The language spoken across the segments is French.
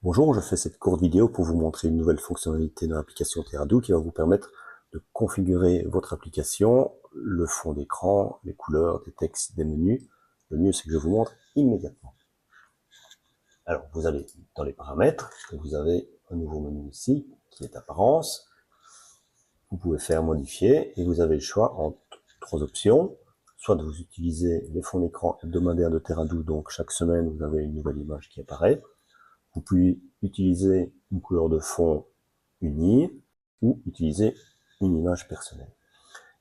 Bonjour, je fais cette courte vidéo pour vous montrer une nouvelle fonctionnalité de l'application TeraDo qui va vous permettre de configurer votre application, le fond d'écran, les couleurs, des textes, des menus. Le mieux, c'est que je vous montre immédiatement. Alors, vous allez dans les paramètres, et vous avez un nouveau menu ici, qui est apparence. Vous pouvez faire modifier, et vous avez le choix entre trois options. Soit vous utilisez les fonds d'écran hebdomadaires de TeraDo, donc chaque semaine, vous avez une nouvelle image qui apparaît. Vous pouvez utiliser une couleur de fond unie ou utiliser une image personnelle.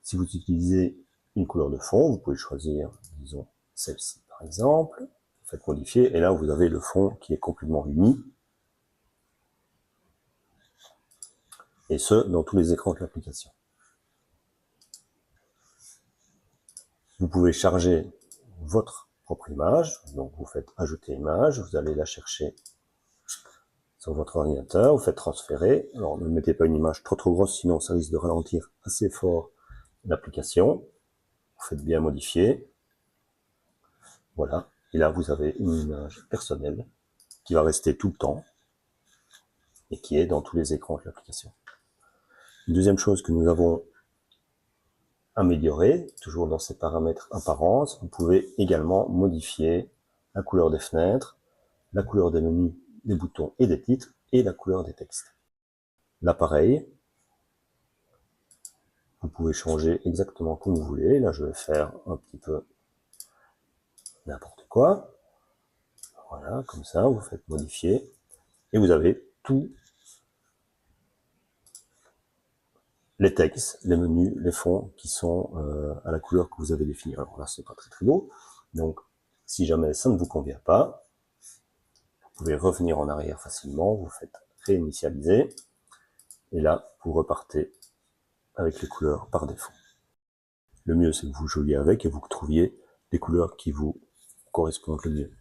Si vous utilisez une couleur de fond, vous pouvez choisir, disons, celle-ci par exemple. Vous faites modifier et là vous avez le fond qui est complètement uni. Et ce, dans tous les écrans de l'application. Vous pouvez charger votre propre image. Donc vous faites ajouter image, vous allez la chercher sur votre ordinateur, vous faites transférer. Alors ne mettez pas une image trop grosse, sinon ça risque de ralentir assez fort l'application. Vous faites bien modifier. Voilà. Et là, vous avez une image personnelle qui va rester tout le temps et qui est dans tous les écrans de l'application. Une deuxième chose que nous avons améliorée, toujours dans ces paramètres apparence, vous pouvez également modifier la couleur des fenêtres, la couleur des menus, des boutons et des titres, et la couleur des textes. Là, pareil, vous pouvez changer exactement comme vous voulez. Là, je vais faire un petit peu n'importe quoi. Voilà, comme ça, vous faites modifier, et vous avez tous les textes, les menus, les fonds qui sont à la couleur que vous avez définie. Alors là, c'est pas très beau. Donc, si jamais ça ne vous convient pas, vous pouvez revenir en arrière facilement, vous faites réinitialiser, et là, vous repartez avec les couleurs par défaut. Le mieux, c'est que vous jouiez avec et vous trouviez les couleurs qui vous correspondent le mieux.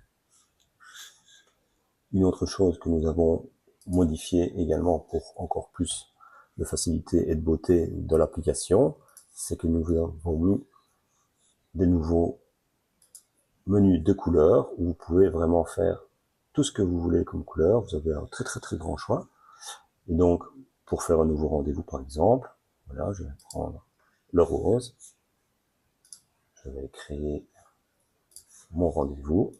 Une autre chose que nous avons modifié également pour encore plus de facilité et de beauté de l'application, c'est que nous avons mis des nouveaux menus de couleurs où vous pouvez vraiment faire tout ce que vous voulez comme couleur. Vous avez un très grand choix. Et donc, pour faire un nouveau rendez-vous par exemple, voilà, je vais prendre le rose. Je vais créer mon rendez-vous.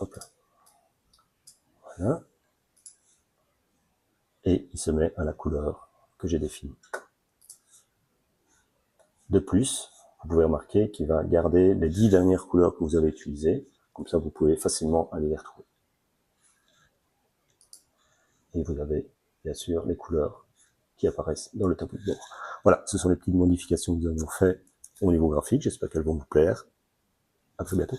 Hop là. Voilà. Et il se met à la couleur que j'ai définie. De plus, vous pouvez remarquer qu'il va garder les 10 dernières couleurs que vous avez utilisées. Comme ça, vous pouvez facilement aller les retrouver. Et vous avez, bien sûr, les couleurs qui apparaissent dans le tableau de bord. Voilà, ce sont les petites modifications que nous avons faites au niveau graphique. J'espère qu'elles vont vous plaire. À très bientôt.